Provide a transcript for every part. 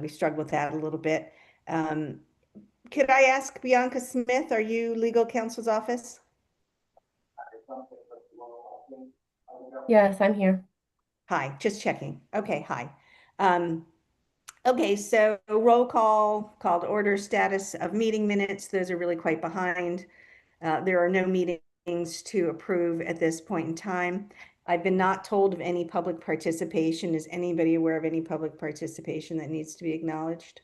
We struggled with that a little bit. Could I ask Bianca Smith, are you legal counsel's office? Yes, I'm here. Hi, just checking. Okay, hi. Um, okay, so roll call, called order, status of meeting minutes. Those are really quite behind. There are no meetings to approve at this point in time. I've been not told of any public participation. Is anybody aware of any public participation that needs to be acknowledged?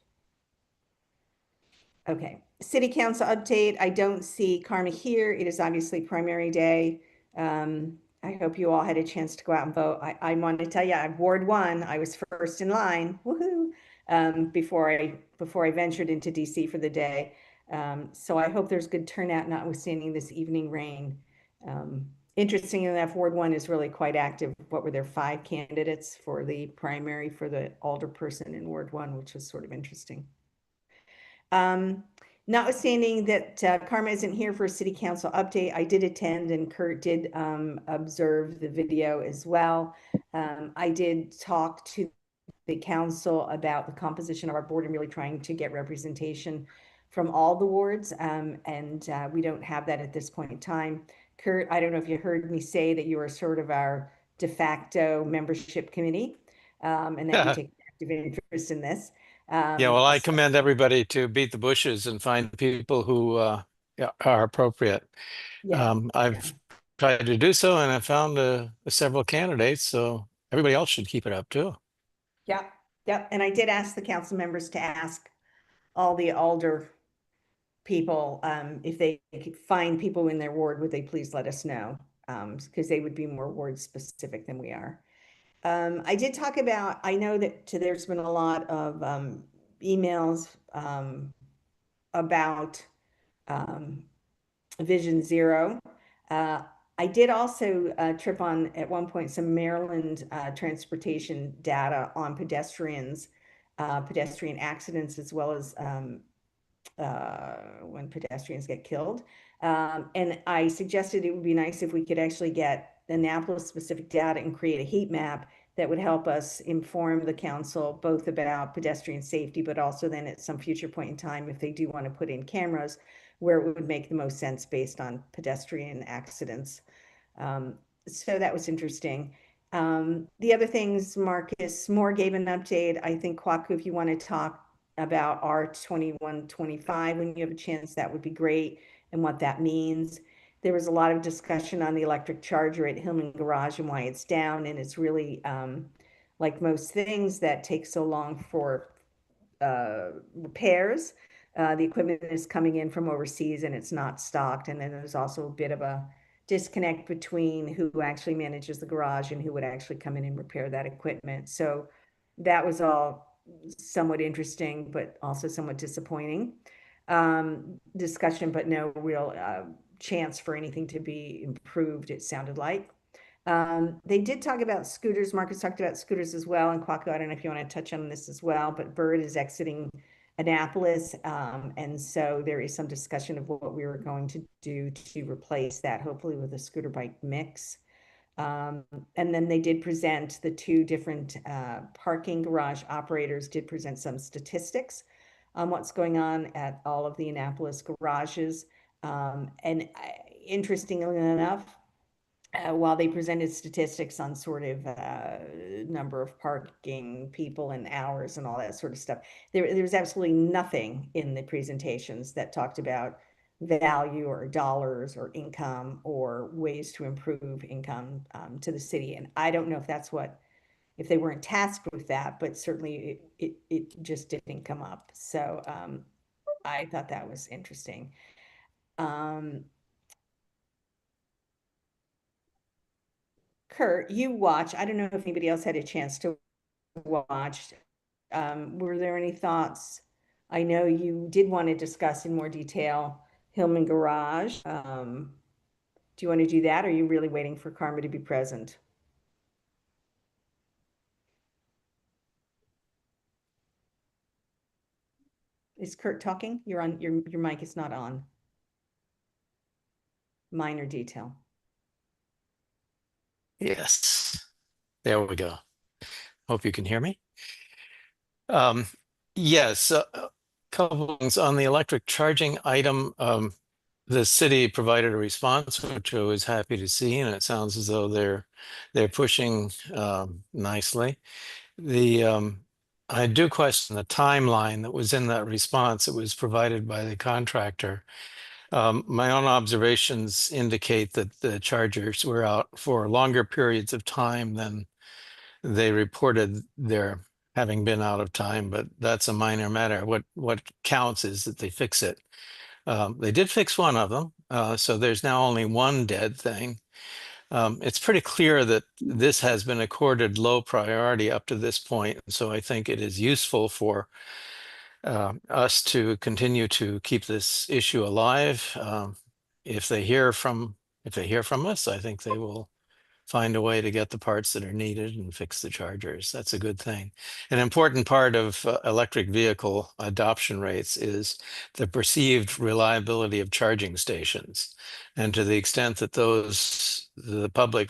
Okay, city council update. I don't see Karma here. It is obviously primary day. I hope you all had a chance to go out and vote. I want to tell you, I Ward 1, I was first in line, woohoo, before I ventured into DC for the day. So I hope there's good turnout, notwithstanding this evening rain. Interestingly enough, Ward 1 is really quite active. What were there, 5 candidates for the primary for the alderperson in Ward 1, which was sort of interesting. Notwithstanding that Karma isn't here for a city council update, I did attend and Kurt did observe the video as well. I did talk to the council about the composition of our board and really trying to get representation from all the wards, and we don't have that at this point in time. Kurt, I don't know if you heard me say that you are sort of our de facto membership committee, and that you take active interest in this. Yeah, well, I commend everybody to beat the bushes and find people who yeah, are appropriate. Yeah, I've tried to do so, and I found several candidates, so everybody else should keep it up too. yeah, yeah. And I did ask the council members to ask all the alder people, if they could find people in their ward, would they please let us know? Because they would be more ward specific than we are. I did talk about, I know that there's been a lot of emails about Vision Zero. I did also trip on at one point some Maryland transportation data on pedestrians, pedestrian accidents, as well as when pedestrians get killed. And I suggested it would be nice if we could actually get Annapolis specific data and create a heat map that would help us inform the council both about pedestrian safety, but also then at some future point in time, if they do want to put in cameras, where it would make the most sense based on pedestrian accidents. So that was interesting. The other things, Marcus Moore gave an update. I think, Kwaku, if you want to talk about R2125 when you have a chance, that would be great, and what that means. There was a lot of discussion on the electric charger at Hillman Garage and why it's down, and it's really like most things that take so long for repairs. The equipment is coming in from overseas and it's not stocked. And then there's also a bit of a disconnect between who actually manages the garage and who would actually come in and repair that equipment. So that was all somewhat interesting, but also somewhat disappointing discussion, but no real chance for anything to be improved, it sounded like. They did talk about scooters. Marcus talked about scooters as well. And Kwaku, I don't know if you want to touch on this as well, but Bird is exiting Annapolis. And so there is some discussion of what we were going to do to replace that, hopefully with a scooter bike mix. And then they did present the 2 different parking garage operators did present some statistics on what's going on at all of the Annapolis garages. And interestingly enough, while they presented statistics on sort of number of parking people and hours and all that sort of stuff, there was absolutely nothing in the presentations that talked about value or dollars or income or ways to improve income to the city. And I don't know if that's if they weren't tasked with that, but certainly it just didn't come up. So I thought that was interesting. Kurt, you watch. I don't know if anybody else had a chance to watch. Were there any thoughts? I know you did want to discuss in more detail Hillman Garage. Do you want to do that, or are you really waiting for Karma to be present? Is Kurt talking? You're on, your mic is not on. Minor detail. Yes, there we go. Hope you can hear me. Um, yes, a couple of things on the electric charging item. The city provided a response, which I was happy to see, and it sounds as though they're pushing nicely. The I do question the timeline that was in that response. It was provided by the contractor. My own observations indicate that the chargers were out for longer periods of time than they reported their having been out of time, but that's a minor matter. What counts is that they fix it. They did fix one of them, so there's now only one dead thing. It's pretty clear that this has been accorded low priority up to this point, so I think it is useful for us to continue to keep this issue alive. If they hear from us, I think they will find a way to get the parts that are needed and fix the chargers. That's a good thing. An important part of electric vehicle adoption rates is the perceived reliability of charging stations. And to the extent that the public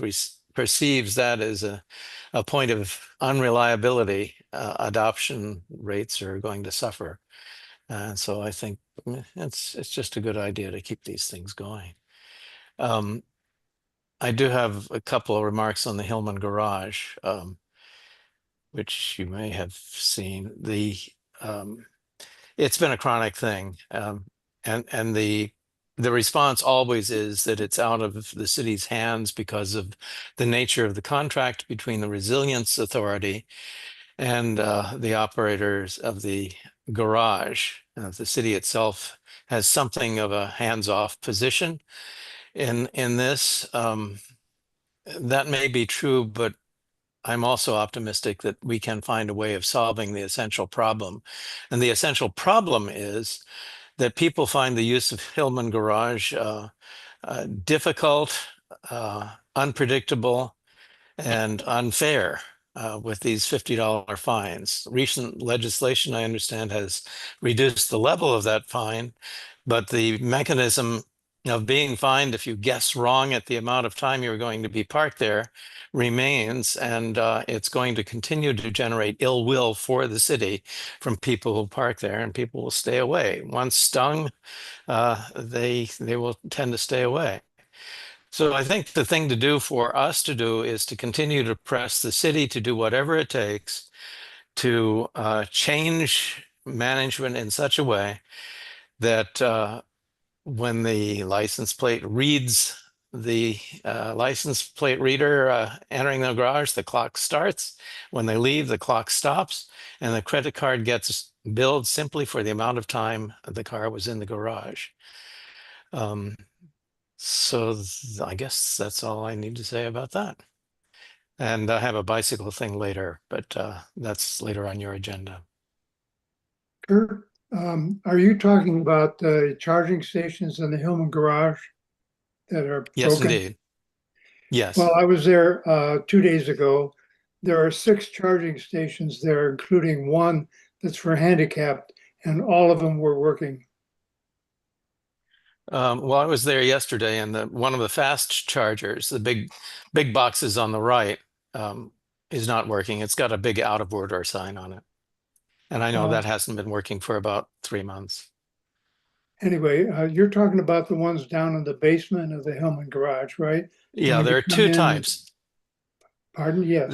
perceives that as a point of unreliability, adoption rates are going to suffer. And so I think it's just a good idea to keep these things going. I do have a couple of remarks on the Hillman garage, which you may have seen. It's been a chronic thing, and the response always is that it's out of the city's hands because of the nature of the contract between the Resilience Authority and the operators of the garage. The city itself has something of a hands-off position in this. That may be true, but I'm also optimistic that we can find a way of solving the essential problem. And the essential problem is that people find the use of Hillman Garage difficult, unpredictable, and unfair with these $50 fines. Recent legislation, I understand, has reduced the level of that fine, but the mechanism of being fined if you guess wrong at the amount of time you're going to be parked there remains, and it's going to continue to generate ill will for the city from people who park there, and people will stay away. Once stung, they will tend to stay away. So I think the thing to do for us to do is to continue to press the city to do whatever it takes to change management in such a way that when the license plate reads the license plate reader entering the garage, the clock starts. When they leave, the clock stops, and the credit card gets billed simply for the amount of time the car was in the garage. So I guess that's all I need to say about that. And I have a bicycle thing later, but that's later on your agenda. Kurt, are you talking about the charging stations in the Hillman garage that are Yes, broken? indeed. Yes. Well, I was there 2 days ago. There are 6 charging stations there, including one that's for handicapped, and all of them were working. Well, I was there yesterday, and one of the fast chargers, the big boxes on the right, is not working. It's got a big out of order sign on it. And I know that hasn't been working for about 3 months. Anyway, you're talking about the ones down in the basement of the Hillman garage, right? Yeah, When there you are come two in- types. Pardon? Yes.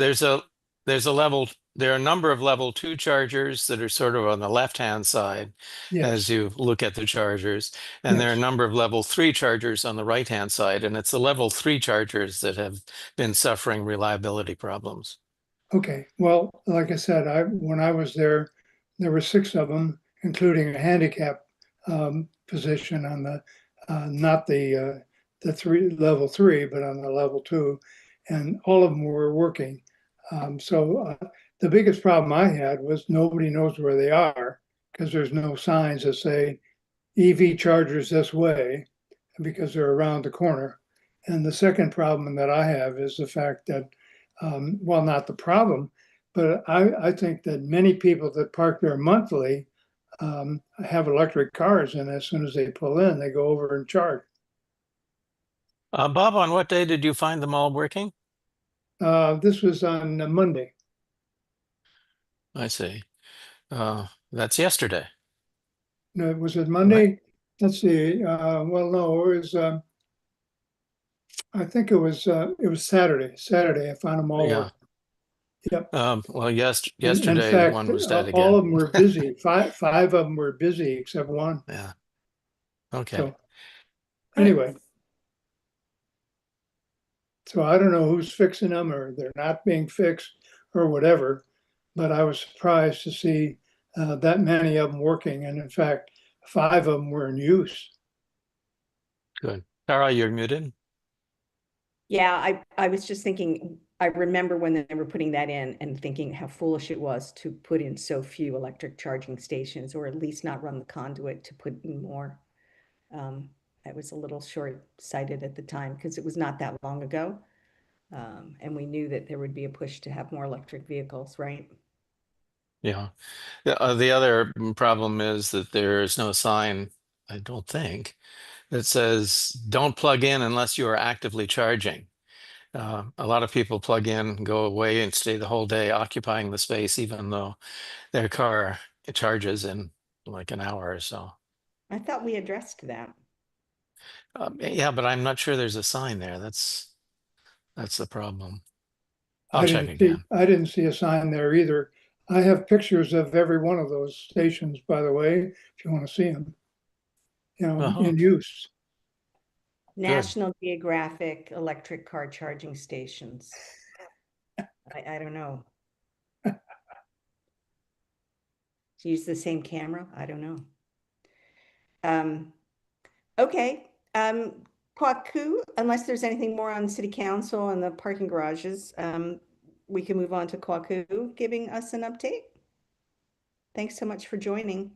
There are a number of level 2 chargers that are sort of on the left-hand side Yes. as you look at the chargers. And there are a Yes. number of level 3 chargers on the right-hand side. And it's the level 3 chargers that have been suffering reliability problems. Okay. Well, like I said, when I was there were 6 of them, including a handicap position on the not the level 3, but on the level 2, and all of them were working. So the biggest problem I had was nobody knows where they are because there's no signs that say EV chargers this way because they're around the corner. And the second problem that I have is the fact that, well, not the problem, but I think that many people that park there monthly have electric cars, and as soon as they pull in, they go over and charge. Bob, on what day did you find them all working? This was on Monday. I see. That's yesterday. No, was it Monday? Let's see. Well, no, it was, I think it was Saturday. Saturday, I found them all Yeah. working. Yep. Well, In yesterday fact, one was dead all again. of them were busy. Five of them were busy except one. Yeah. Okay. So anyway, so I don't know who's fixing them or they're not being fixed or whatever, but I was surprised to see that many of them working. And in fact, five of them were in use. Good. Tara, you're muted. Yeah, I was just thinking, I remember when they were putting that in and thinking how foolish it was to put in so few electric charging stations, or at least not run the conduit to put in more. I was a little short-sighted at the time because it was not that long ago. And we knew that there would be a push to have more electric vehicles, right? Yeah. The other problem is that there is no sign, I don't think, that says don't plug in unless you are actively charging. A lot of people plug in, go away, and stay the whole day occupying the space, even though their car charges in like an hour or so. I thought we addressed that. Yeah, but I'm not sure there's a sign there. That's the problem. I'll check again. I didn't see a sign there either. I have pictures of every one of those stations, by the way, if you want to see them, in use. National Geographic electric car charging stations. I don't know. To use the same camera? I don't know. Okay. Kwaku, unless there's anything more on city council and the parking garages, we can move on to Kwaku giving us an update. Thanks so much for joining.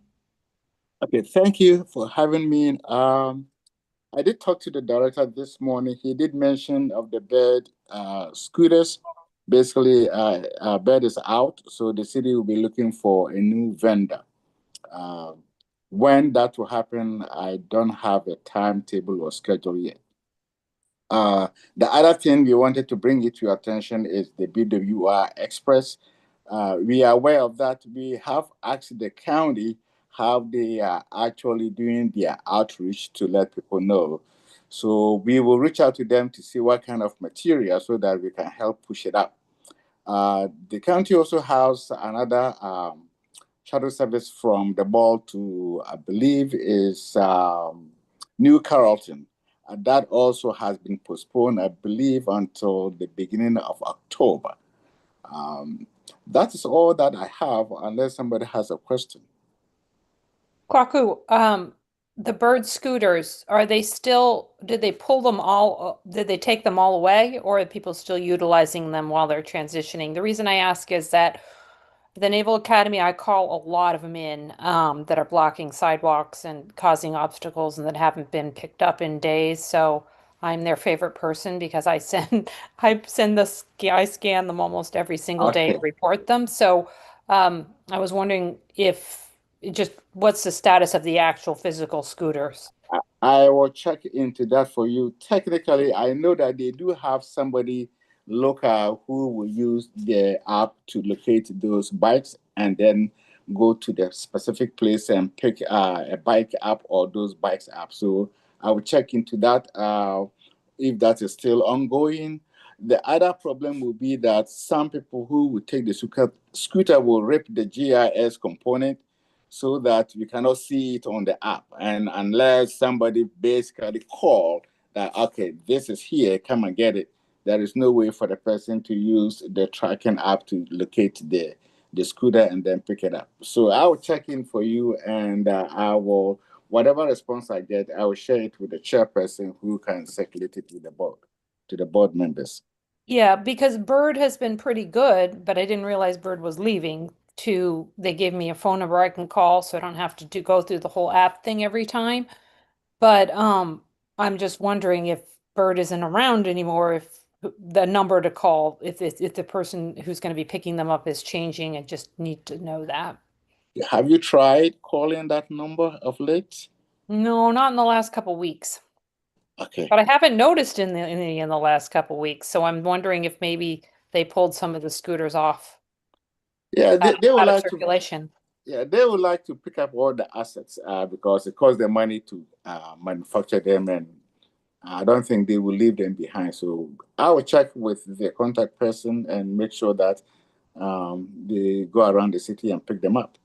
Okay, thank you for having me. I did talk to the director this morning. He did mention of the Bird scooters. Basically, Bird is out, so the city will be looking for a new vendor. When that will happen, I don't have a timetable or schedule yet. The other thing we wanted to bring it to your attention is the BWR Express. We are aware of that. We have asked the county how they are actually doing their outreach to let people know. So we will reach out to them to see what kind of material so that we can help push it up. The county also has another shuttle service from the mall to, I believe, is New Carrollton. That also has been postponed, I believe, until the beginning of October. That is all that I have, unless somebody has a question. Kwaku, the Bird scooters, are they still, did they pull them all, did they take them all away, or are people still utilizing them while they're transitioning? The reason I ask is that the Naval Academy, I call a lot of them in that are blocking sidewalks and causing obstacles and that haven't been picked up in days. So I'm their favorite person because I scan them almost every single day to report them. So I was wondering if what's the status of the actual physical scooters? I will check into that for you. Technically, I know that they do have somebody local who will use the app to locate those bikes and then go to the specific place and pick a bike up or those bikes up. So I will check into that if that is still ongoing. The other problem will be that some people who will take the scooter will rip the GIS component so that you cannot see it on the app. And unless somebody basically call that, okay, this is here, come and get it, there is no way for the person to use the tracking app to locate the scooter and then pick it up. So I will check in for you, and I will, whatever response I get, I will share it with the chairperson who can circulate it to the board members. Yeah, because Bird has been pretty good, but I didn't realize Bird was leaving. They gave me a phone number I can call so I don't have to go through the whole app thing every time. But I'm just wondering if Bird isn't around anymore, if the number to call, if the person who's going to be picking them up is changing. I just need to know that. Have you tried calling that number of late? No, not in the last couple weeks. Okay. But I haven't noticed in the last couple weeks, so I'm wondering if maybe they pulled some of the scooters off. Yeah, they would out of like circulation. Yeah, they would like to pick up all the assets because it costs them money to manufacture them, and I don't think they will leave them behind. So I will check with the contact person and make sure that they go around the city and pick them up.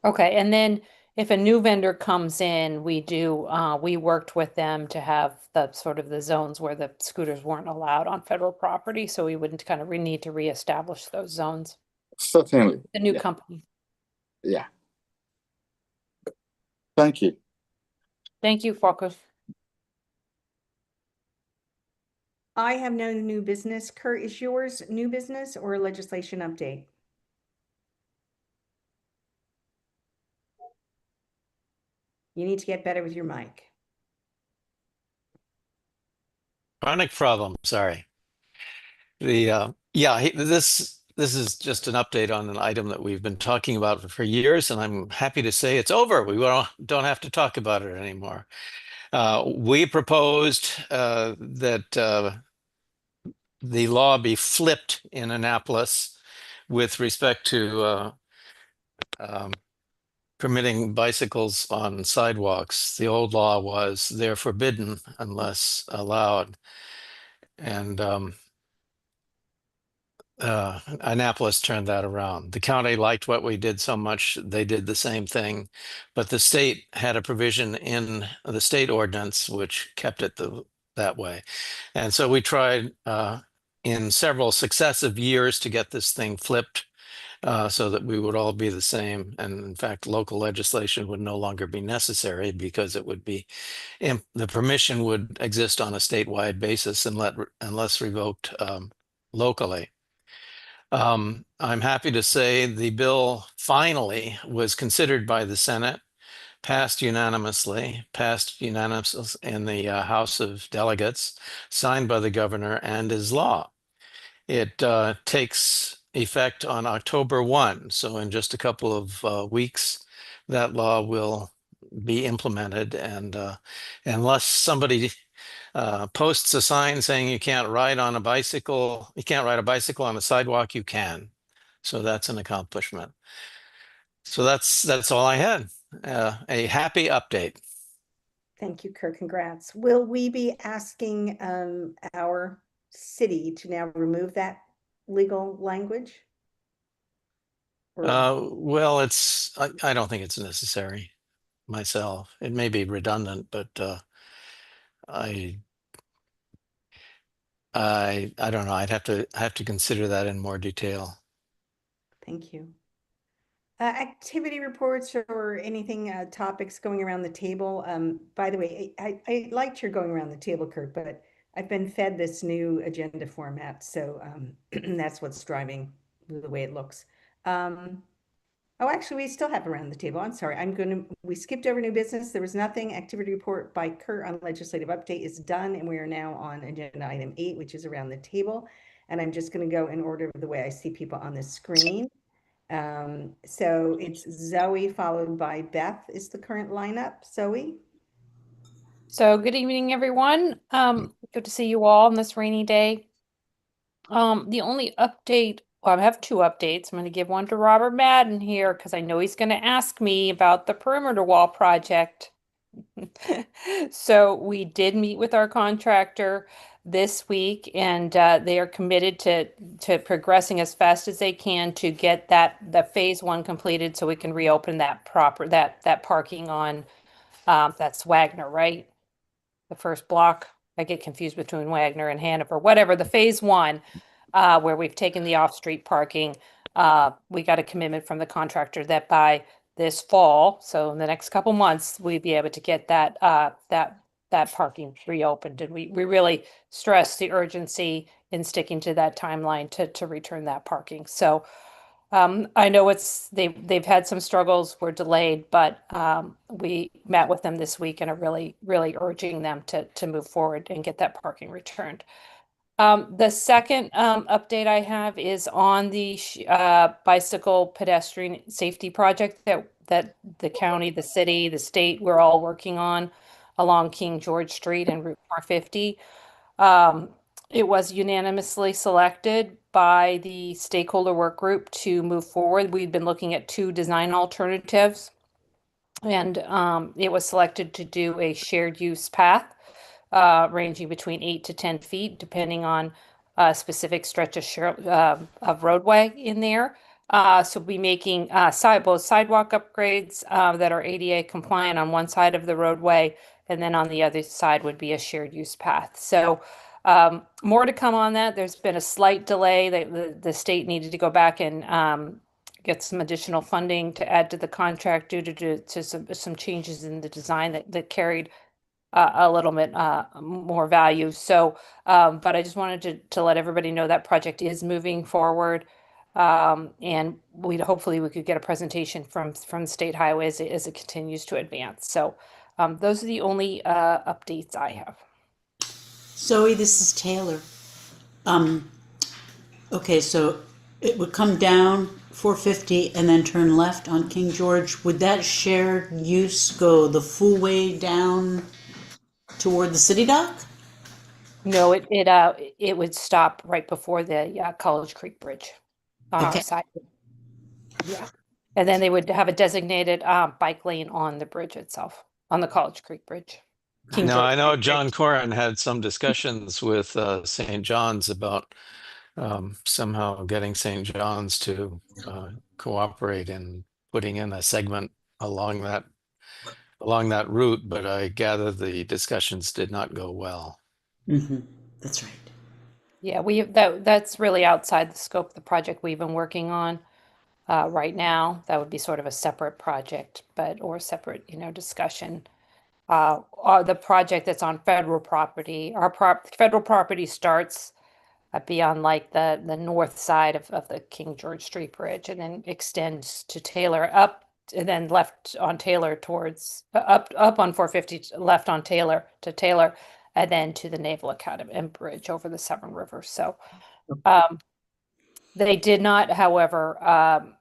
Okay, and then if a new vendor comes in, we worked with them to have the sort of the zones where the scooters weren't allowed on federal property, so we wouldn't kind of need to reestablish those zones. Certainly. The new Yeah. company. Yeah. Thank you. Thank you, Focus. I have no new business. Kurt, is yours new business or legislation update? You need to get better with your mic. Chronic problem, sorry. This is just an update on an item that we've been talking about for years, and I'm happy to say it's over. We don't have to talk about it anymore. We proposed that the law be flipped in Annapolis with respect to permitting bicycles on sidewalks. The old law was they're forbidden unless allowed. And Annapolis turned that around. The county liked what we did so much, they did the same thing. But the state had a provision in the state ordinance which kept it that way. And so we tried in several successive years to get this thing flipped so that we would all be the same. And in fact, local legislation would no longer be necessary because it would be, the permission would exist on a statewide basis unless revoked locally. I'm happy to say the bill finally was considered by the Senate, passed unanimously in the House of Delegates, signed by the governor, and is law. It takes effect on October 1, so in just a couple of weeks, that law will be implemented. And unless somebody posts a sign saying you can't ride a bicycle on a sidewalk, you can. So that's an accomplishment. So that's all I had. A happy update. Thank you, Kurt. Congrats. Will we be asking our city to now remove that legal language? Or- Well, I don't think it's necessary myself. It may be redundant, but I don't know. I have to consider that in more detail. Thank you. Activity reports or anything, topics going around the table. By the way, I liked your going around the table, Kurt, but I've been fed this new agenda format, so that's what's driving the way it looks. Oh, actually, we still have around the table. I'm sorry. We skipped over new business. There was nothing. Activity report by Kurt on legislative update is done, and we are now on agenda item 8, which is around the table. And I'm just going to go in order of the way I see people on the screen. So it's Zoe followed by Beth is the current lineup. Zoe? So good evening, everyone. Good to see you all on this rainy day. The only update, well, I have two updates. I'm going to give one to Robert Madden here because I know he's going to ask me about the perimeter wall project. So we did meet with our contractor this week, and they are committed to progressing as fast as they can to get the phase 1 completed so we can reopen that parking on that's Wagner, right? The first block. I get confused between Wagner and Hanover, whatever, the phase 1, where we've taken the off-street parking. We got a commitment from the contractor that by this fall, so in the next couple months, we'd be able to get that parking reopened. And we really stress the urgency in sticking to that timeline to return that parking. So I know they've had some struggles, we're delayed, but we met with them this week and are really, really urging them to move forward and get that parking returned. The second update I have is on the bicycle pedestrian safety project that the county, the city, the state, we're all working on along King George Street and Route 450. It was unanimously selected by the stakeholder work group to move forward. We've been looking at 2 design alternatives, and it was selected to do a shared use path ranging between 8 to 10 feet, depending on a specific stretch of roadway in there. So we'll be making both sidewalk upgrades that are ADA compliant on one side of the roadway, and then on the other side would be a shared use path. So more to come on that. There's been a slight delay. The state needed to go back and get some additional funding to add to the contract due to some changes in the design that carried a little bit more value. So, but I just wanted to let everybody know that project is moving forward. And hopefully we could get a presentation from State Highways as it continues to advance. So those are the only updates I have. Zoe, this is Taylor. Okay, so it would come down 450 and then turn left on King George. Would that shared use go the full way down toward the city dock? No, it would stop right before the College Creek Bridge on our Okay. side. Yeah, and then they would have a designated bike lane on the bridge itself, on the College Creek Bridge. King No, George I know Creek John Bridge. Corrin had some discussions with St. John's about somehow getting St. John's to cooperate in putting in a segment along that route, but I gather the discussions did not go well. Mm-hmm. That's right. Yeah, that's really outside the scope of the project we've been working on right now. That would be sort of a separate project, or a separate, discussion. The project that's on federal property, federal property starts beyond like the north side of the King George Street Bridge, and then extends to Taylor up, and then left on Taylor towards up on 450, left on Taylor to Taylor, and then to the Naval Academy and Bridge over the Severn River. So they did not, however,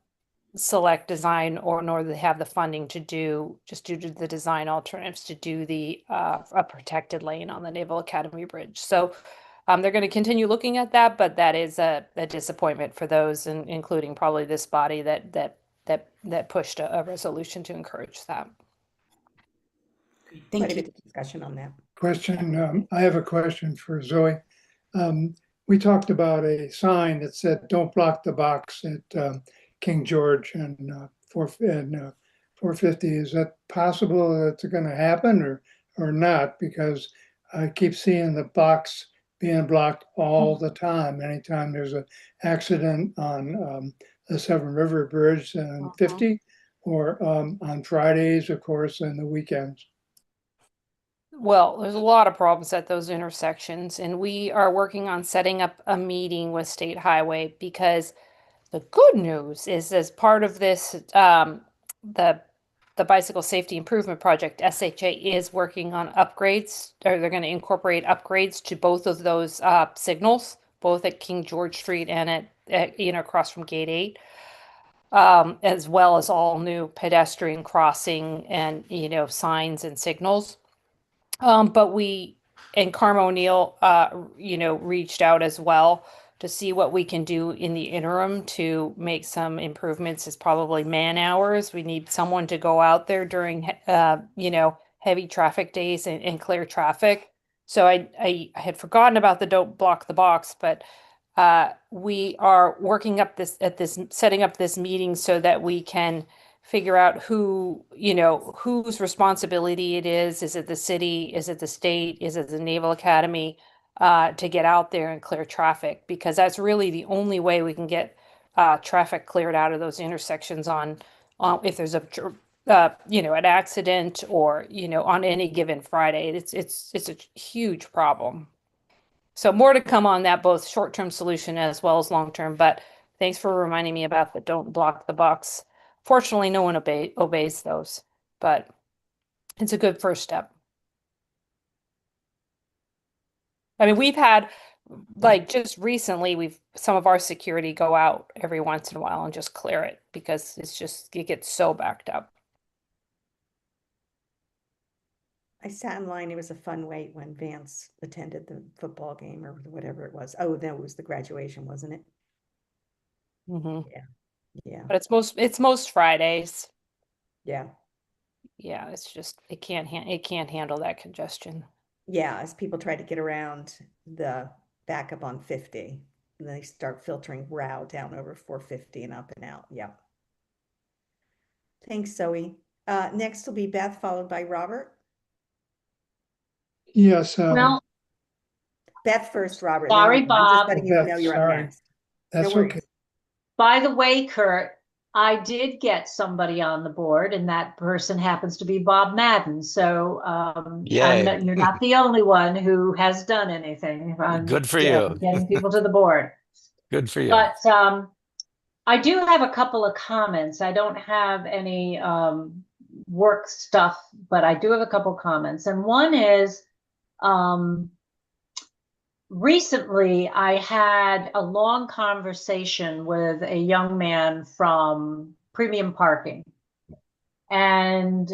select design nor do they have the funding to do, just due to the design alternatives, to do a protected lane on the Naval Academy Bridge. So they're going to continue looking at that, but that is a disappointment for those, including probably this body that pushed a resolution to encourage that. Thank Quite a you. bit of discussion on that. Question, I have a question for Zoe. We talked about a sign that said, "Don't block the box" at King George and 450. Is that possible that it's going to happen or not? Because I keep seeing the box being blocked all the time. Anytime there's an accident on the Severn River Bridge and 50, or on Fridays, of course, and the weekends. Well, there's a lot of problems at those intersections, and we are working on setting up a meeting with State Highway, because the good news is, as part of this, the Bicycle Safety Improvement Project, SHA is working on upgrades, or they're going to incorporate upgrades to both of those signals, both at King George Street and at across from Gate 8. As well as all new pedestrian crossing and signs and signals. But we and Carm O'Neill, reached out as well to see what we can do in the interim to make some improvements. Is probably man hours. We need someone to go out there during, heavy traffic days and clear traffic. So I had forgotten about the don't block the box, but we are working setting up this meeting so that we can figure out whose responsibility it is. Is it the city? Is it the state? Is it the Naval Academy to get out there and clear traffic? Because that's really the only way we can get traffic cleared out of those intersections on if there's an accident or on any given Friday. It's a huge problem. So more to come on that, both short-term solution as well as long-term. But thanks for reminding me about the don't block the box. Fortunately, no one obeys those, but it's a good first step. I mean, we've had, like, just recently, some of our security go out every once in a while and just clear it, because it gets so backed up. I sat in line. It was a fun wait when Vance attended the football game or whatever it was. Oh, that was the graduation, wasn't it? Hmm. Yeah, But it's most Fridays. yeah, Yeah, it's just it can't handle that congestion. yeah, as people try to get around the backup on 50, and they start filtering Row down over 450 and up and out, yeah. Thanks, Zoe. Next will be Beth, followed by Robert. Yes, Well, Beth first, Robert. then sorry, you. I'm just Bob. letting you Beth, know you're up sorry. next. that's No worries. okay. By the way, Kurt, I did get somebody on the board, and that person happens to be Bob Madden. So Yay. you're not the only one who has done anything on Good for you. getting people to the board. Good for you. But I do have a couple of comments. I don't have any work stuff, but I do have a couple comments. And one is recently I had a long conversation with a young man from Premium Parking. And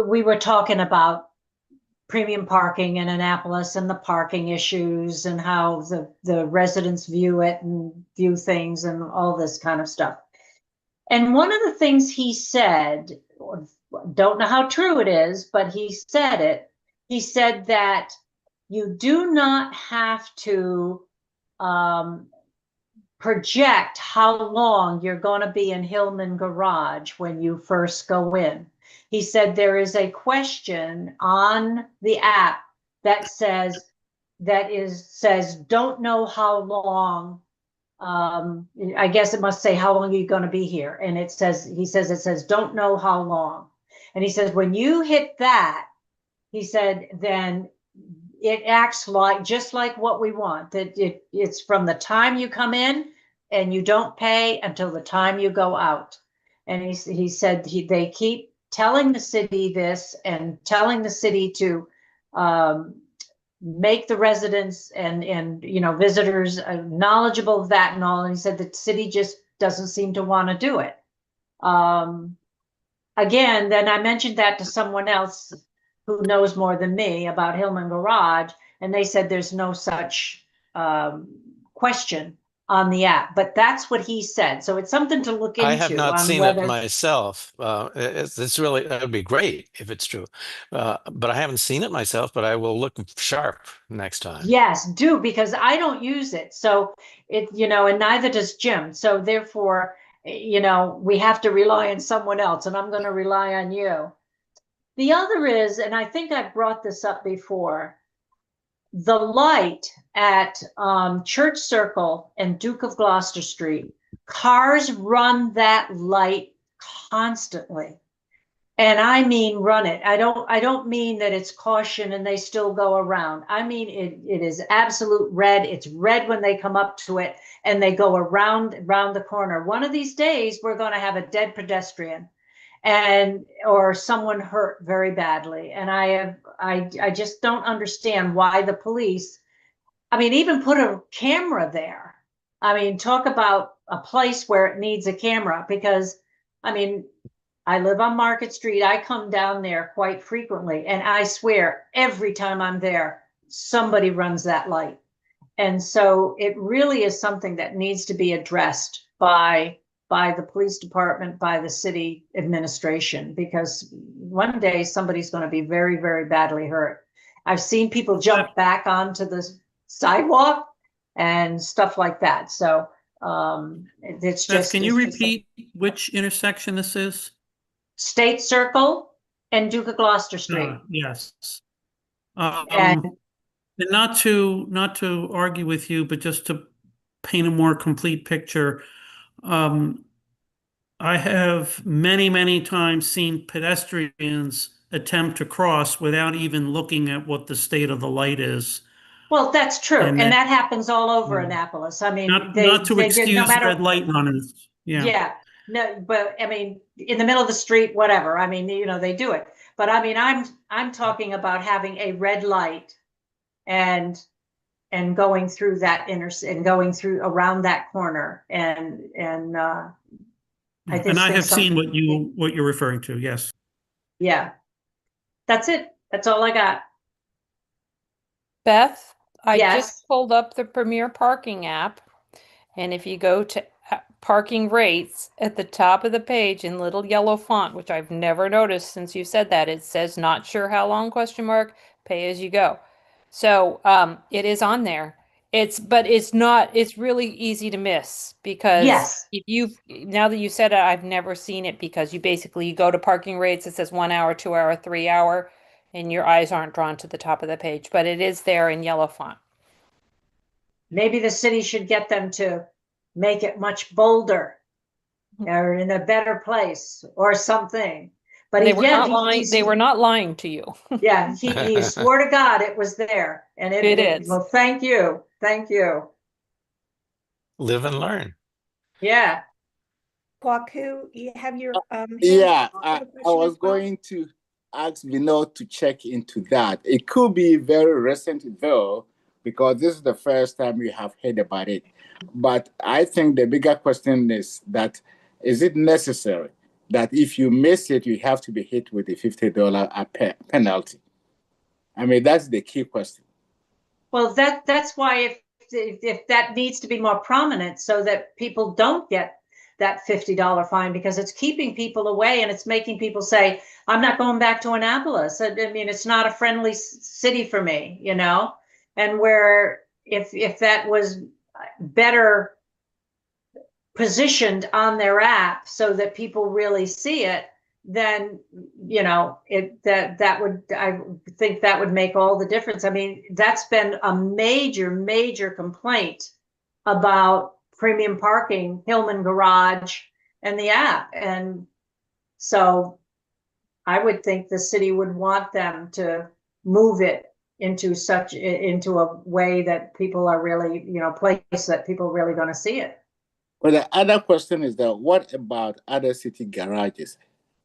we were talking about premium parking in Annapolis and the parking issues and how the residents view it and view things and all this kind of stuff. And one of the things he said, don't know how true it is, but he said it. He said that you do not have to project how long you're going to be in Hillman Garage when you first go in. He said there is a question on the app that says don't know how long. I guess it must say how long you're going to be here, and it says it don't know how long. And he says when you hit that, he said then it acts like just like what we want, that it's from the time you come in and you don't pay until the time you go out. And he said they keep telling the city this and telling the city to make the residents and visitors knowledgeable of that and all. And he said the city just doesn't seem to want to do it. Again, then I mentioned that to someone else who knows more than me about Hillman Garage, and they said there's no such question on the app, but that's what he said. So it's something to look into. I have not on seen whether... it myself. It's really, that would be great if it's true. But I haven't seen it myself, but I will look sharp next time. Yes, do, because I don't use it. So and neither does Jim. So therefore, we have to rely on someone else, and I'm going to rely on you. The other is, and I think I brought this up before, the light at Church Circle and Duke of Gloucester Street. Cars run that light constantly. And I mean run it. I don't mean that it's caution and they still go around. I mean it is absolute red. It's red when they come up to it and they go around the corner. One of these days we're going to have a dead pedestrian or someone hurt very badly. And I just don't understand why the police, even put a camera there. Talk about a place where it needs a camera, because I live on Market Street. I come down there quite frequently, and I swear every time I'm there, somebody runs that light. And so it really is something that needs to be addressed by the police department, by the city administration, because one day somebody's going to be very, very badly hurt. I've seen people jump back onto the sidewalk and stuff like that. So it's Beth, just. can you repeat which intersection this is? State Circle and Duke of Gloucester Street. Yes. And And not to argue with you, but just to paint a more complete picture. I have many, many times seen pedestrians attempt to cross without even looking at what the state of the light is. well, that's true. And And that- that happens all over Annapolis. Not they to no excuse matter, red light runners. Yeah. yeah, no, but in the middle of the street, whatever. They do it. But I'm talking about having a red light and going through that and going through around that corner and I just And I think have seen something- what you're referring to. Yes. Yeah, that's it. That's all I got. Beth, I Yes. just pulled up the Premier Parking app, and if you go to parking rates at the top of the page in little yellow font, which I've never noticed since you said that, it says "not sure how long?" ? Pay as you go. So it is on there. But it's not. It's really easy to miss because Yes. if now that you said it, I've never seen it because you go to parking rates. It says 1 hour, 2 hour, 3 hour, and your eyes aren't drawn to the top of the page. But it is there in yellow font. Maybe the city should get them to make it much bolder or in a better place or something. But They were again, not lying. They were not lying to you. yeah, he swore to God it was there. And It is. Well, thank you. Thank you. Live and learn. Yeah. Kwaku, you have your Yeah, hand I up for the question was as well? going to ask Vinod to check into that. It could be very recent though, because this is the first time we have heard about it. But I think the bigger question is that, is it necessary that if you miss it, you have to be hit with a $50 penalty? I mean, that's the key question. Well, that's why if that needs to be more prominent so that people don't get that $50 fine, because it's keeping people away and it's making people say, I'm not going back to Annapolis. I mean, it's not a friendly city for me, you know? And where if that was better positioned on their app so that people really see it, then you know that would, I think that would make all the difference. I mean, that's been a major complaint about premium parking, Hillman Garage, and the app. And so I would think the city would want them to move it into a way that people are really, you know, place that people are really going to see it. Well, the other question is that what about other city garages?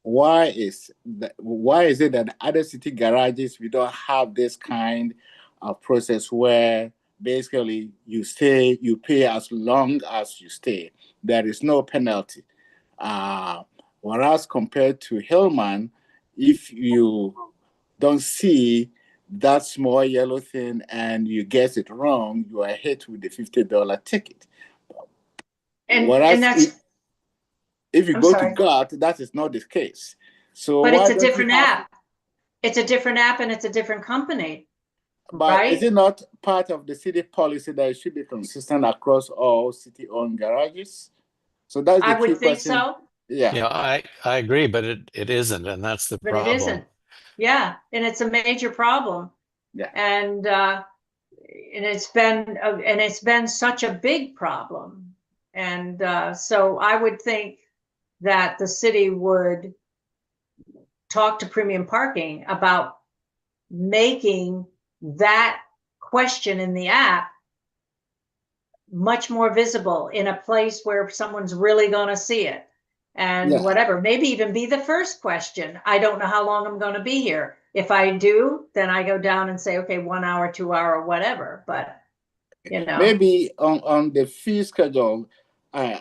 Why is it that other city garages, we don't have this kind of process where basically you pay as long as you stay. There is no penalty. Whereas compared to Hillman, if you don't see that small yellow thing and you guess it wrong, you are hit with the $50 ticket. And that's, if you I'm go sorry. to GOT, that is not the case. So, but why it's a don't you different have- app. It's a different app and it's a different company. But right? is it not part of the city policy that it should be consistent across all city-owned garages? So that's the I key would think question. so, Yeah. Yeah, I agree, but it isn't, and that's the but problem. it isn't. Yeah, and it's a major problem. Yeah. And it's been such a big problem. And so I would think that the city would talk to Premium Parking about making that question in the app much more visible in a place where someone's really going to see it. And Yeah. whatever, maybe even be the first question. I don't know how long I'm going to be here. If I do, then I go down and say, okay, 1 hour, 2 hour, whatever. But, you know, Maybe on the fee schedule,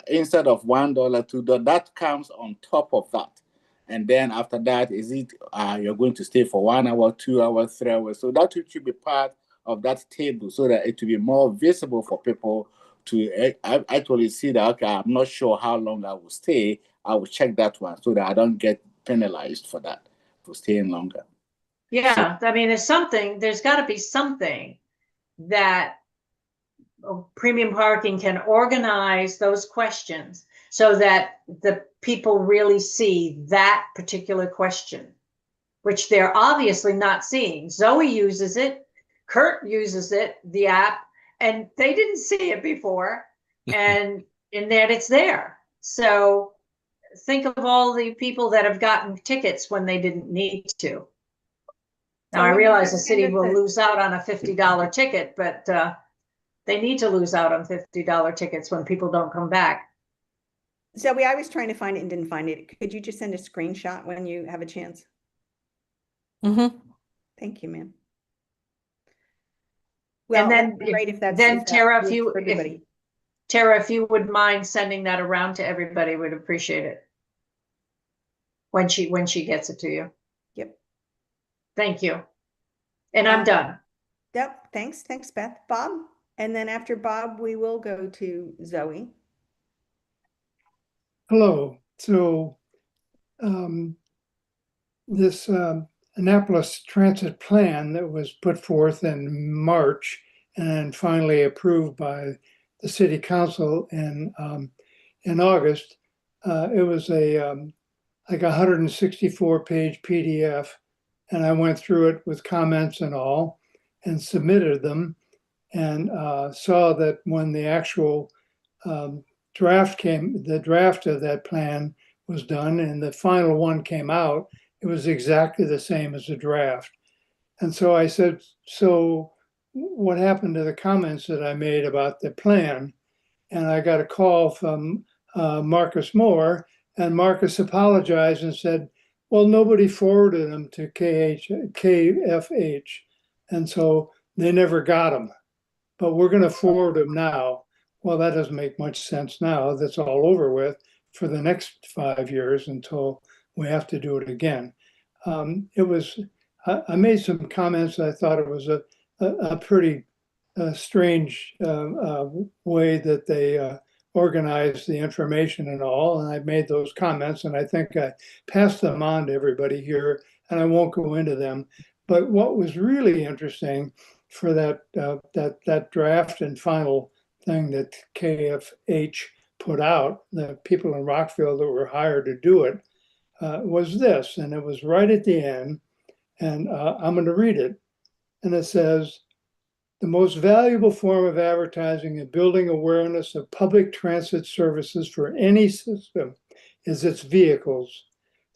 instead of $1, $2, that comes on top of that. And then after that, is it you're going to stay for 1 hour, 2 hours, 3 hours? So that should be part of that table so that it will be more visible for people to actually see that, okay, I'm not sure how long I will stay. I will check that one so that I don't get penalized for that, for staying longer. yeah, I mean, there's got to be something that Premium Parking can organize those questions so that the people really see that particular question, which they're obviously not seeing. Zoe uses it, Kurt uses it, the app, and they didn't see it before, and in that it's there. So think of all the people that have gotten tickets when they didn't need to. Now, I realize the city will lose out on a $50 ticket, but they need to lose out on $50 tickets when people don't come back. Zoe, I was trying to find it and didn't find it. Could you just send a screenshot when you have a chance? Mm-hmm. Thank you, ma'am. And Well, then that'd be great if that's then if that Tara, works for everybody. Tara, if you would mind sending that around to everybody, we'd appreciate it. When she gets it to you. Yep. Thank you. And I'm done. Yep, thanks, Beth. Bob? And then after Bob, we will go to Zoe. Hello. So this Annapolis Transit Plan that was put forth in March and finally approved by the City Council in August, it was a like 164-page PDF, and I went through it with comments and all, and submitted them, and saw that when the actual draft of that plan was done and the final one came out, it was exactly the same as the draft. And so I said, so what happened to the comments that I made about the plan? And I got a call from Marcus Moore, and Marcus apologized and said, well, nobody forwarded them to KFH. And so they never got them, but we're going to forward them now. Well, that doesn't make much sense now. That's all over with for the next 5 years until we have to do it again. I made some comments. I thought it was a pretty strange way that they organized the information and all. And I made those comments, and I think I passed them on to everybody here, and I won't go into them. But what was really interesting for that draft and final thing that KFH put out, the people in Rockville that were hired to do it, was this, and it was right at the end, and I'm going to read it. And it says, the most valuable form of advertising and building awareness of public transit services for any system is its vehicles.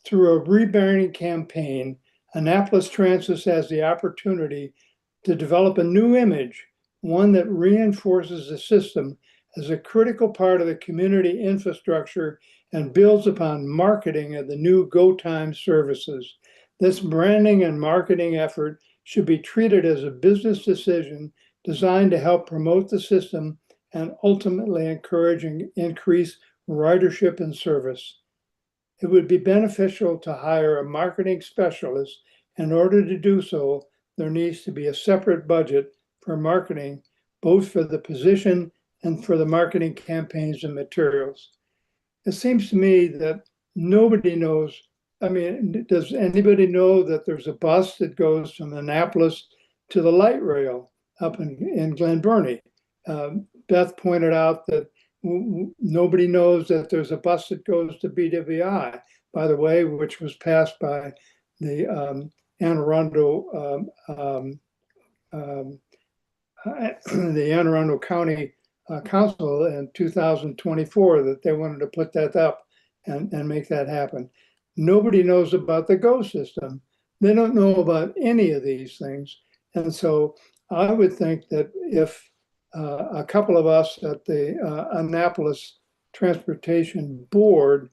Through a rebranding campaign, Annapolis Transit has the opportunity to develop a new image, one that reinforces the system as a critical part of the community infrastructure and builds upon marketing of the new GoTime services. This branding and marketing effort should be treated as a business decision designed to help promote the system and ultimately encourage and increase ridership and service. It would be beneficial to hire a marketing specialist. In order to do so, there needs to be a separate budget for marketing, both for the position and for the marketing campaigns and materials. It seems to me that nobody knows. I mean, does anybody know that there's a bus that goes from Annapolis to the light rail up in Glen Burnie? Beth pointed out that nobody knows that there's a bus that goes to BWI, by the way, which was passed by the Anne Arundel County Council in 2024, that they wanted to put that up and make that happen. Nobody knows about the GO system. They don't know about any of these things. And so I would think that if a couple of us at the Annapolis Transportation Board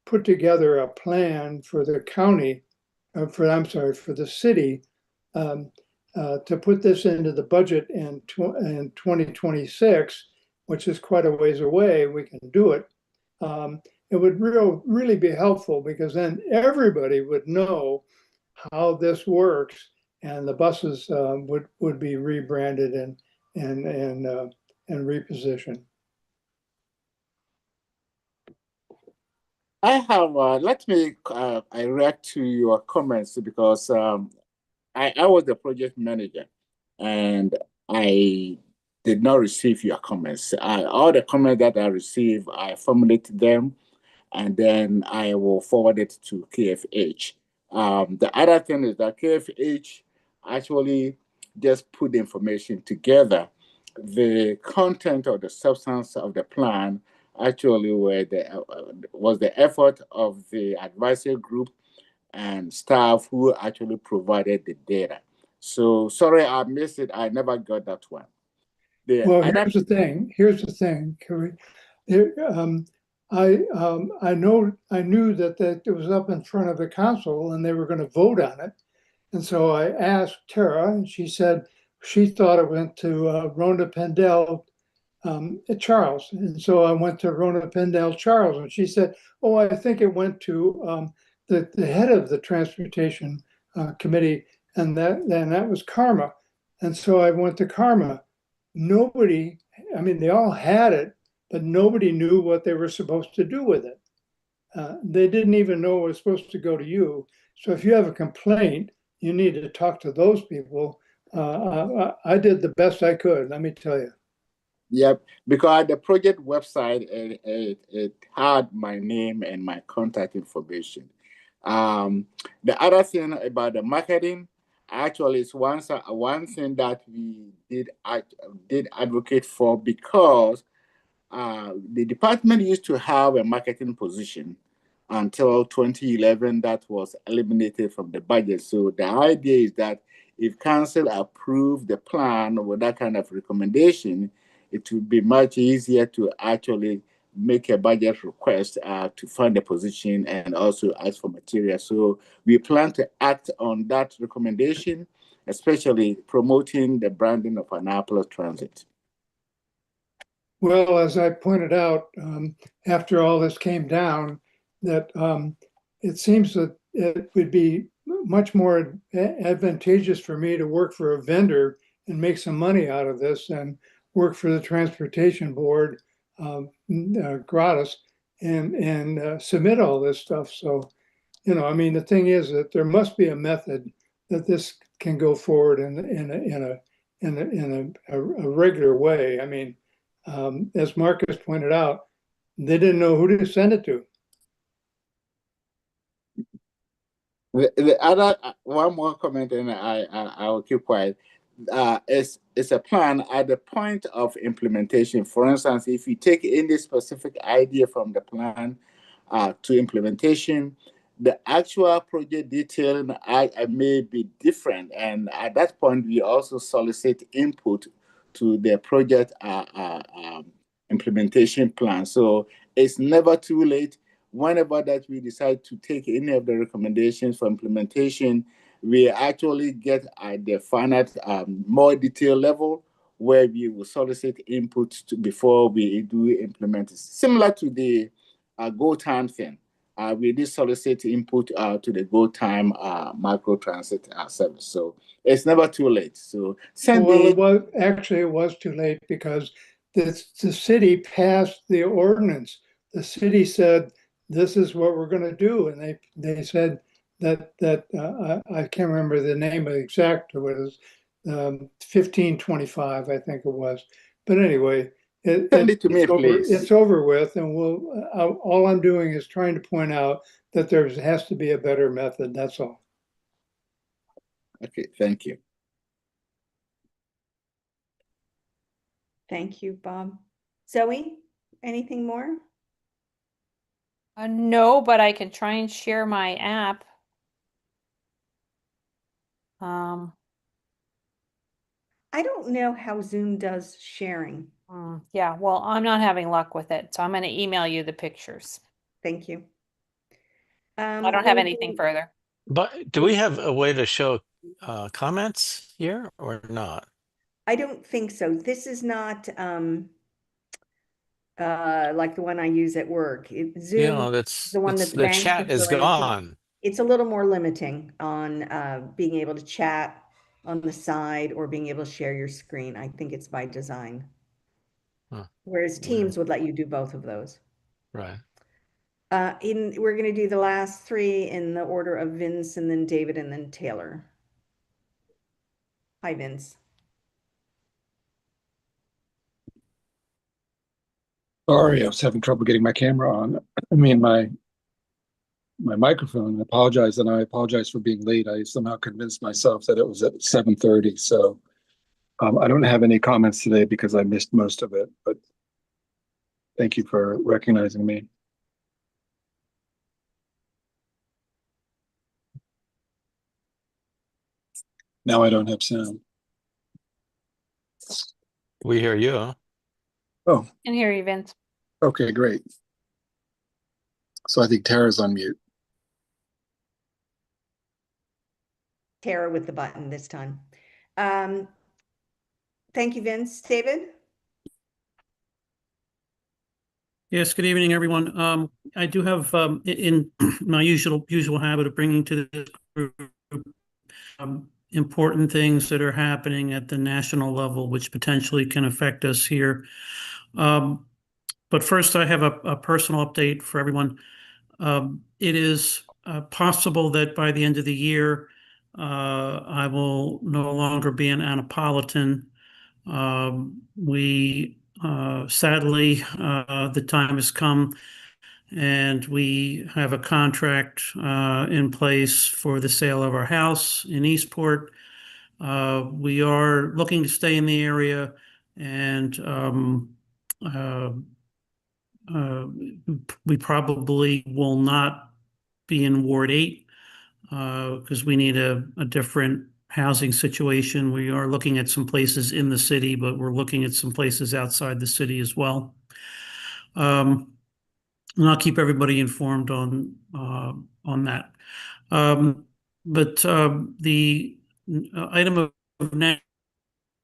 put together a plan for the county, for the city, to put this into the budget in 2026, which is quite a ways away, we can do it. It would really be helpful, because then everybody would know how this works, and the buses would be rebranded and repositioned. I have, let me I react to your comments, because I was the project manager and I did not receive your comments. All the comments that I received, I formulated them, and then I will forward it to KFH. The other thing is that KFH actually just put the information together. The content or the substance of the plan actually was the effort of the advisory group and staff who actually provided the data. So sorry, I missed it. I never got that one. Well, here's the thing, Kerry. I knew that it was up in front of the council and they were going to vote on it. And so I asked Tara, and she said she thought it went to Rhonda Pendel Charles. And so I went to Rhonda Pendel Charles, and she said, oh, I think it went to the head of the transportation committee, and that was Karma. And so I went to Karma. Nobody, I mean, they all had it, but nobody knew what they were supposed to do with it. They didn't even know it was supposed to go to you. So if you have a complaint, you need to talk to those people. I did the best I could, let me tell you. Yep, because the project website, it had my name and my contact information. The other thing about the marketing, actually, is one thing that we did advocate for, because the department used to have a marketing position until 2011 that was eliminated from the budget. So the idea is that if council approve the plan with that kind of recommendation, it would be much easier to actually make a budget request to fund the position and also ask for material. So we plan to act on that recommendation, especially promoting the branding of Annapolis Transit. Well, as I pointed out, after all this came down, that it seems that it would be much more advantageous for me to work for a vendor and make some money out of this than work for the transportation board gratis and submit all this stuff. So, you know, I mean, the thing is that there must be a method that this can go forward in a regular way. I mean, as Marcus pointed out, they didn't know who to send it to. The other one more comment, and I will keep quiet. It's a plan at the point of implementation. For instance, if you take any specific idea from the plan to implementation, the actual project detailing may be different, and at that point, we also solicit input to the project implementation plan. So it's never too late. Whenever that we decide to take any of the recommendations for implementation, we actually get at the final more detailed level where we will solicit input before we do implement it. Similar to the Go Time thing. We did solicit input to the Go Time micro transit service. So it's never too late. So it was too late because the city passed the ordinance. The city said, this is what we're going to do. And they said that I can't remember the name of the exact, it was 1525, I think it was. But anyway, send it to me, please. It's over with, and all I'm doing is trying to point out that there has to be a better method. That's all. Okay, thank you. Thank you, Bob. Zoe, anything more? No, but I can try and share my app. I don't know how Zoom does sharing. Yeah, well, I'm not having luck with it, so I'm going to email you the pictures. Thank you. I don't have anything further. But do we have a way to show comments here or not? I don't think so. This is not like the one I use at work. Zoom, You know, that's the one that the chat is gone. It's a little more limiting on being able to chat on the side or being able to share your screen. I think it's by design. Huh. Whereas Teams would let you do both of those. Right. We're going to do the last three in the order of Vince and then David and then Taylor. Hi, Vince. Sorry, I was having trouble getting my camera on. I mean, my microphone. I apologize, and I apologize for being late. I somehow convinced myself that it was at 7:30. So I don't have any comments today because I missed most of it. But thank you for recognizing me. Now I don't have sound. We hear you. Huh? Oh. Can hear you, Vince. Okay, great. So I think Tara's on mute. Tara with the button this time. Thank you, Vince. David? Yes, good evening, everyone. I do have, in my usual habit of bringing to this group important things that are happening at the national level, which potentially can affect us here. But first, I have a personal update for everyone. It is possible that by the end of the year, I will no longer be an Annapolitan. Sadly, the time has come, and we have a contract in place for the sale of our house in Eastport. We are looking to stay in the area, and we probably will not be in Ward 8 because we need a different housing situation. We are looking at some places in the city, but we're looking at some places outside the city as well. And I'll keep everybody informed on that. But the item of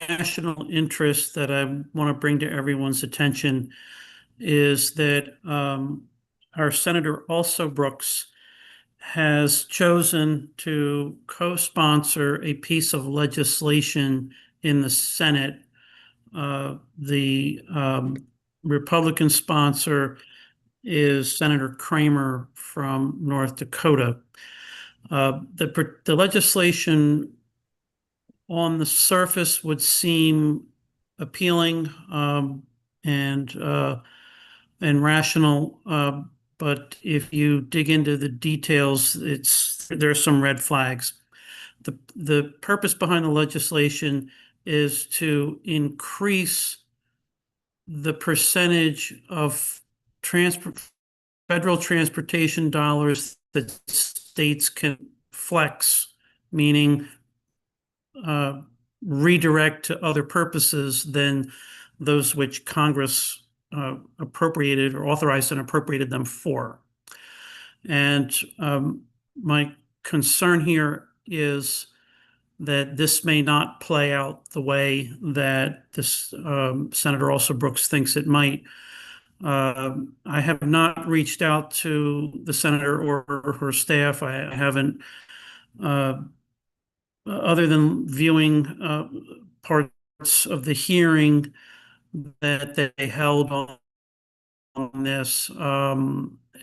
national interest that I want to bring to everyone's attention is that our Senator Also Brooks has chosen to co-sponsor a piece of legislation in the Senate. The Republican sponsor is Senator Kramer from North Dakota. The legislation on the surface would seem appealing and rational, but if you dig into the details, there's some red flags. The purpose behind the legislation is to increase the percentage of federal transportation dollars that states can flex, meaning redirect to other purposes than those which Congress appropriated or authorized and appropriated them for. And my concern here is that this may not play out the way that this Senator Also Brooks thinks it might. I have not reached out to the senator or her staff. I haven't, other than viewing parts of the hearing that they held on this.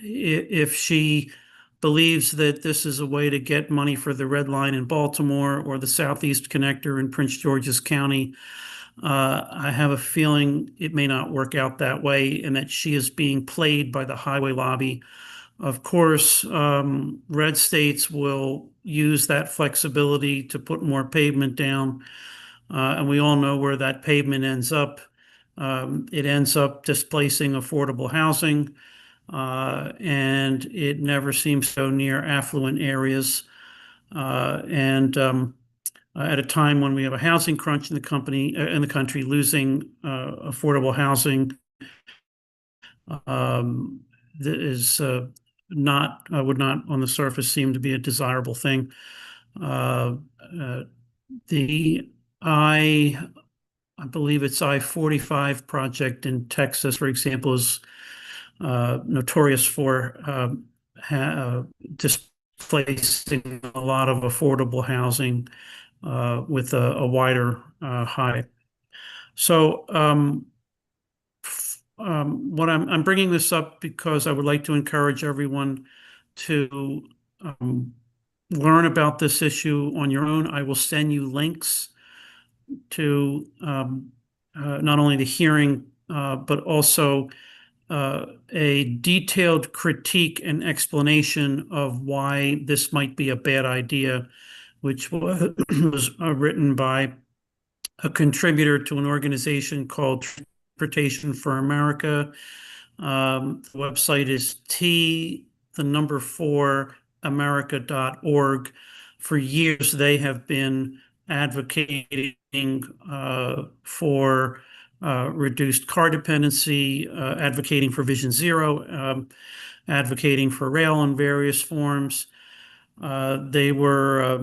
If she believes that this is a way to get money for the Red Line in Baltimore or the Southeast Connector in Prince George's County, I have a feeling it may not work out that way and that she is being played by the highway lobby. Of course, red states will use that flexibility to put more pavement down, and we all know where that pavement ends up. It ends up displacing affordable housing, and it never seems to go near affluent areas. At a time when we have a housing crunch in the country, losing affordable housing is would not on the surface seem to be a desirable thing. I believe it's I-45 project in Texas, for example, is notorious for displacing a lot of affordable housing with a wider highway. So what I'm bringing this up because I would like to encourage everyone to learn about this issue on your own. I will send you links to not only the hearing, but also a detailed critique and explanation of why this might be a bad idea, which was written by a contributor to an organization called Transportation for America. The website is T4America.org. For years, they have been advocating for reduced car dependency, advocating for Vision Zero, advocating for rail in various forms. They were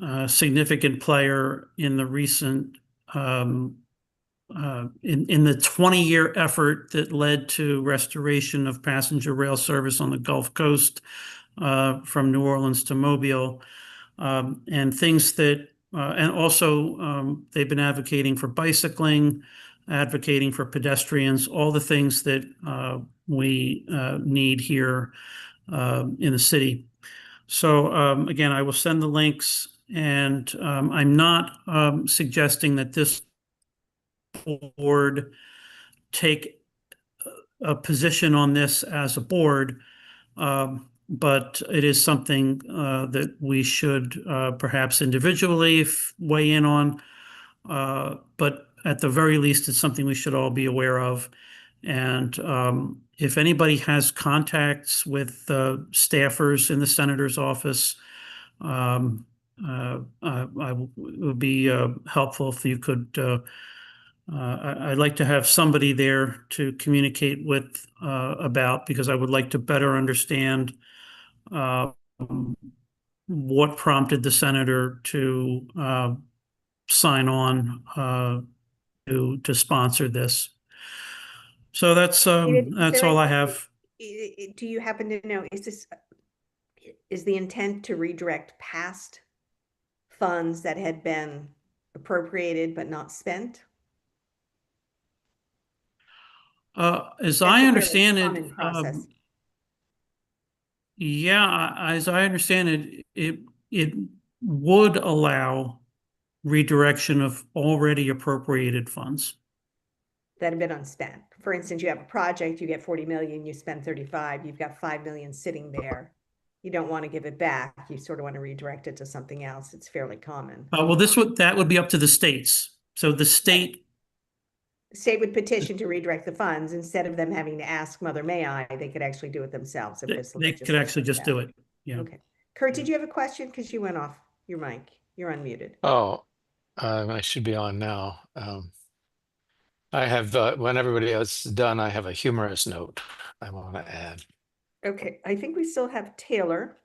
a significant player in the recent in the 20-year effort that led to restoration of passenger rail service on the Gulf Coast from New Orleans to Mobile, and things that and also they've been advocating for bicycling, advocating for pedestrians, all the things that we need here in the city. So again, I will send the links, and I'm not suggesting that this board take a position on this as a board, but it is something that we should perhaps individually weigh in on. But at the very least, it's something we should all be aware of. And if anybody has contacts with staffers in the senator's office, it would be helpful if you could. I'd like to have somebody there to communicate with about, because I would like to better understand what prompted the senator to sign on to sponsor this. So that's all I have. Do you happen to know, is the intent to redirect past funds that had been appropriated but not spent? As That's I a fairly understand common it, process. yeah, as I understand it, it would allow redirection of already appropriated funds. That have been unspent. For instance, you have a project, you get 40 million, you spend 35, you've got 5 million sitting there. You don't want to give it back. You sort of want to redirect it to something else. It's fairly common. Well, that would be up to the states. So the state. The state would petition to redirect the funds instead of them having to ask Mother May I, they could actually do it themselves. They could actually just do it. Yeah. Okay. Kurt, did you have a question? Because you went off your mic. You're unmuted. Oh, I should be on now. I have, when everybody else is done, I have a humorous note I want to add. Okay, I think we still have Taylor.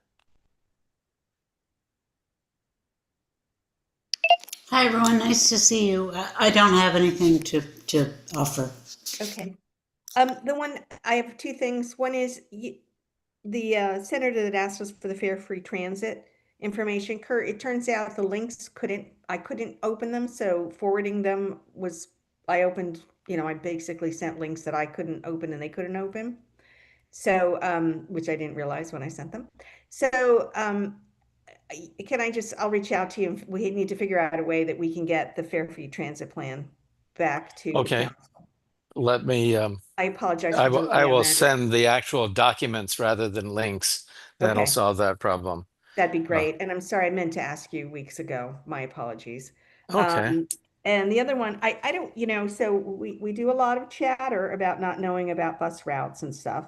Hi, everyone. Nice to see you. I don't have anything to offer. Okay. I have two things. One is the senator that asked us for the fare free transit information. Kurt, it turns out the links I couldn't open them. So forwarding them I basically sent links that I couldn't open and they couldn't open. So, which I didn't realize when I sent them. So, I'll reach out to you. We need to figure out a way that we can get the fare free transit plan back to. Okay. Let me, I apologize. I will send the actual documents rather than links. That'll Okay. solve that problem. That'd be great. And I'm sorry, I meant to ask you weeks ago. My apologies. Okay. And the other one, I don't, so we do a lot of chatter about not knowing about bus routes and stuff.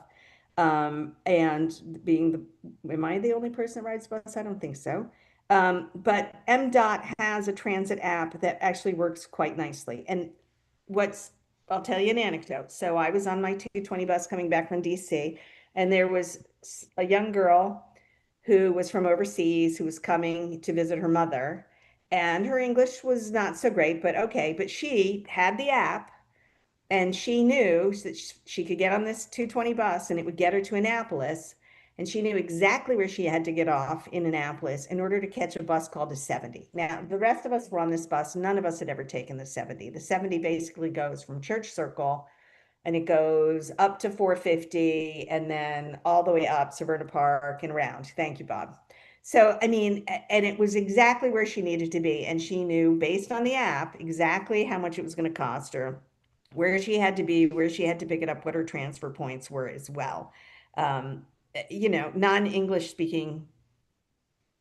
And am I the only person that rides bus? I don't think so. But MDOT has a transit app that actually works quite nicely. And I'll tell you an anecdote. So I was on my 220 bus coming back from DC, and there was a young girl who was from overseas who was coming to visit her mother, and her English was not so great, but okay. But she had the app, and she knew that she could get on this 220 bus and it would get her to Annapolis. And she knew exactly where she had to get off in Annapolis in order to catch a bus called a 70. Now, the rest of us were on this bus. None of us had ever taken the 70. The 70 basically goes from Church Circle and it goes up to 450 and then all the way up Severna Park and around. Thank you, Bob. So, I mean, and it was exactly where she needed to be. And she knew based on the app exactly how much it was going to cost her, where she had to be, where she had to pick it up, what her transfer points were as well. Non-English speaking,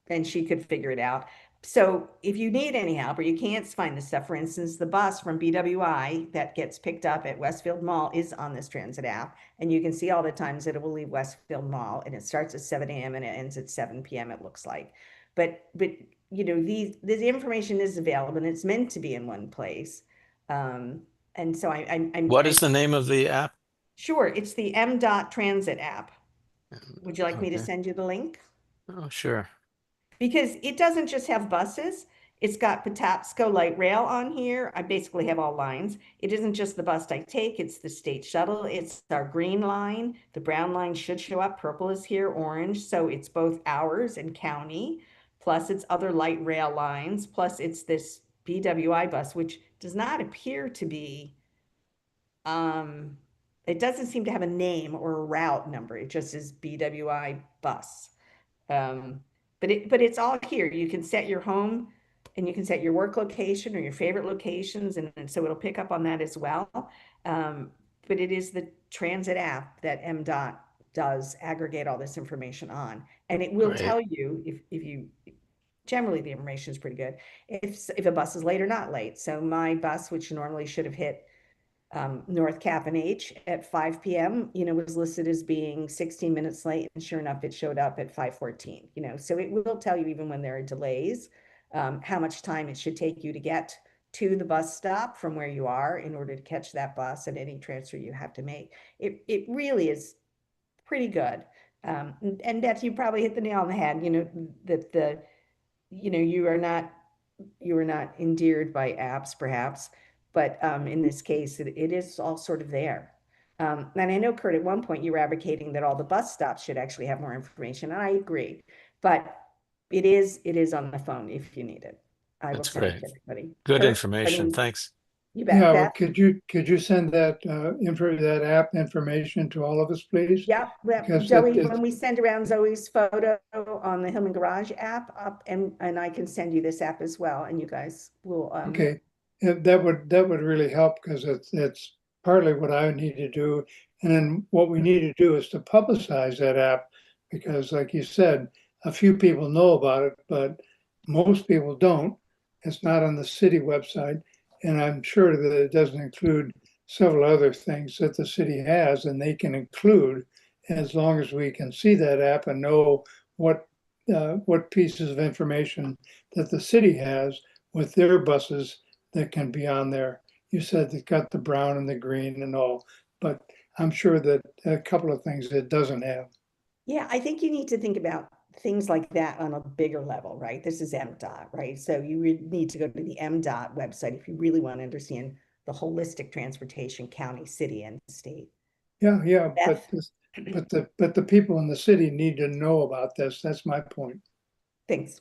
and she could figure it out. So if you need any help or you can't find this stuff, for instance, the bus from BWI that gets picked up at Westfield Mall is on this transit app, and you can see all the times that it will leave Westfield Mall, and it starts at 7 a.m. and it ends at 7 p.m. it looks like. But this information is available and it's meant to be in one place. And so What is the name of the app? Sure, it's the MDOT Transit app. Would you like me to Okay. send you the link? Oh, sure. Because it doesn't just have buses. It's got Patapsco Light Rail on here. I basically have all lines. It isn't just the bus I take, it's the state shuttle. It's our green line. The brown line should show up. Purple is here, orange. So it's both ours and county. plus it's other light rail lines, plus it's this BWI bus, which does not appear to be, it doesn't seem to have a name or a route number. It just is BWI bus. But it's all here. You can set your home and you can set your work location or your favorite locations, and so it'll pick up on that as well. But it is the transit app that MDOT does aggregate all this information on, and it will Right. tell you if you, generally the information is pretty good, if a bus is late or not late. So my bus, which normally should have hit North Capon H at 5 p.m., was listed as being 16 minutes late, and sure enough, it showed up at 5:14. So it will tell you even when there are delays, how much time it should take you to get to the bus stop from where you are in order to catch that bus, and any transfer you have to make. It really is pretty good. And Beth, you probably hit the nail on the head. That you are not endeared by apps, perhaps. But in this case, it is all sort of there. And I know, Kurt, at one point you were advocating that all the bus stops should actually have more information, and I agree. But it is on the phone if you need it. I will That's send it great. to everybody. Good Kurt, information. Thanks. You bet. Yeah, well, Beth? could you send that that app information to all of us, please? Yeah, Because Zoe, it- when we send around Zoe's photo on the Hillman Garage app up, and I can send you this app as well, and you guys will. Okay, that would really help, because it's partly what I need to do. And then what we need to do is to publicize that app, because like you said, a few people know about it, but most people don't. It's not on the city website, and I'm sure that it doesn't include several other things that the city has, and they can include, as long as we can see that app and know what pieces of information that the city has with their buses that can be on there. You said they got the brown and the green and all, but I'm sure that a couple of things it doesn't have. Yeah, I think you need to think about things like that on a bigger level, right? This is MDOT, right? So you need to go to the MDOT website if you really want to understand the holistic transportation, county, city, and state. Yeah, Beth? but the people in the city need to know about this. That's my point. Thanks.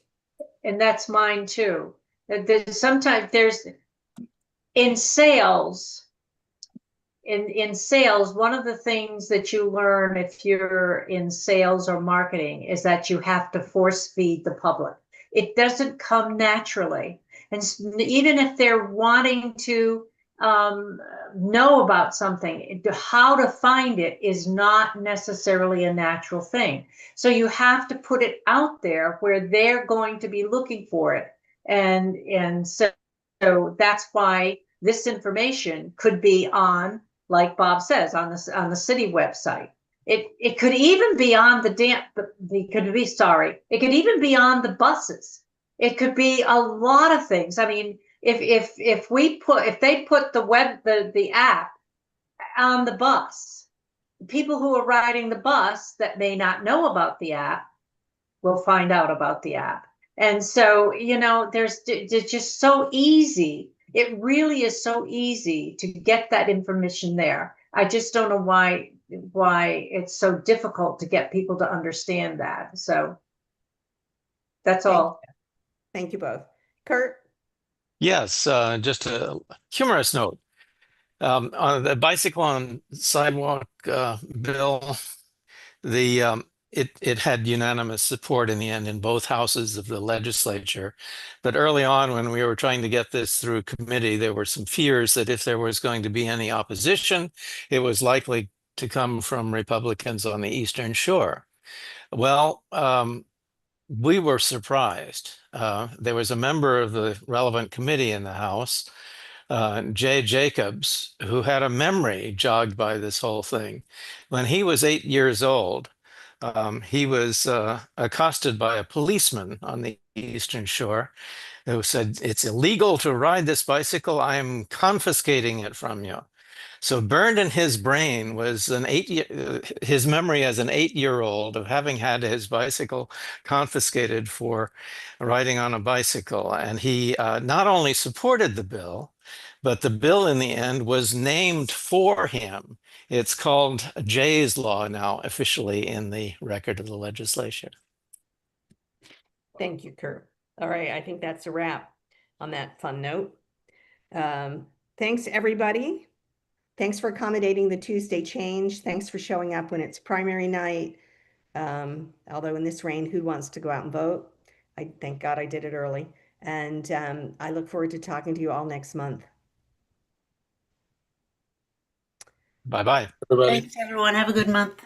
And that's mine too. Sometimes in sales, one of the things that you learn if you're in sales or marketing is that you have to force feed the public. It doesn't come naturally. And even if they're wanting to know about something, how to find it is not necessarily a natural thing. So you have to put it out there where they're going to be looking for it. And so that's why this information could be on, like Bob says, on the city website. It could even be on it could even be on the buses. It could be a lot of things. I mean, if they put the app on the bus, people who are riding the bus that may not know about the app will find out about the app. And so, it's just so easy. It really is so easy to get that information there. I just don't know why it's so difficult to get people to understand that. So that's all. Thank you both. Kurt? Yes, just a humorous note. On the bicycle on sidewalk bill, it had unanimous support in the end in both houses of the legislature. But early on, when we were trying to get this through committee, there were some fears that if there was going to be any opposition, it was likely to come from Republicans on the Eastern Shore. Well, we were surprised. There was a member of the relevant committee in the House, Jay Jacobs, who had a memory jogged by this whole thing. When he was 8 years old, he was accosted by a policeman on the Eastern Shore who said, "It's illegal to ride this bicycle. I am confiscating it from you." So burned in his brain was his memory as an 8-year-old of having had his bicycle confiscated for riding on a bicycle. And he not only supported the bill, but the bill in the end was named for him. It's called Jay's Law now, officially in the record of the legislature. Thank you, Kurt. All right, I think that's a wrap on that fun note. Thanks, everybody. Thanks for accommodating the Tuesday change. Thanks for showing up when it's primary night. Although in this rain, who wants to go out and vote? I thank God I did it early. And I look forward to talking to you all next month. Bye-bye. Everybody. Thanks, everyone. Have a good month.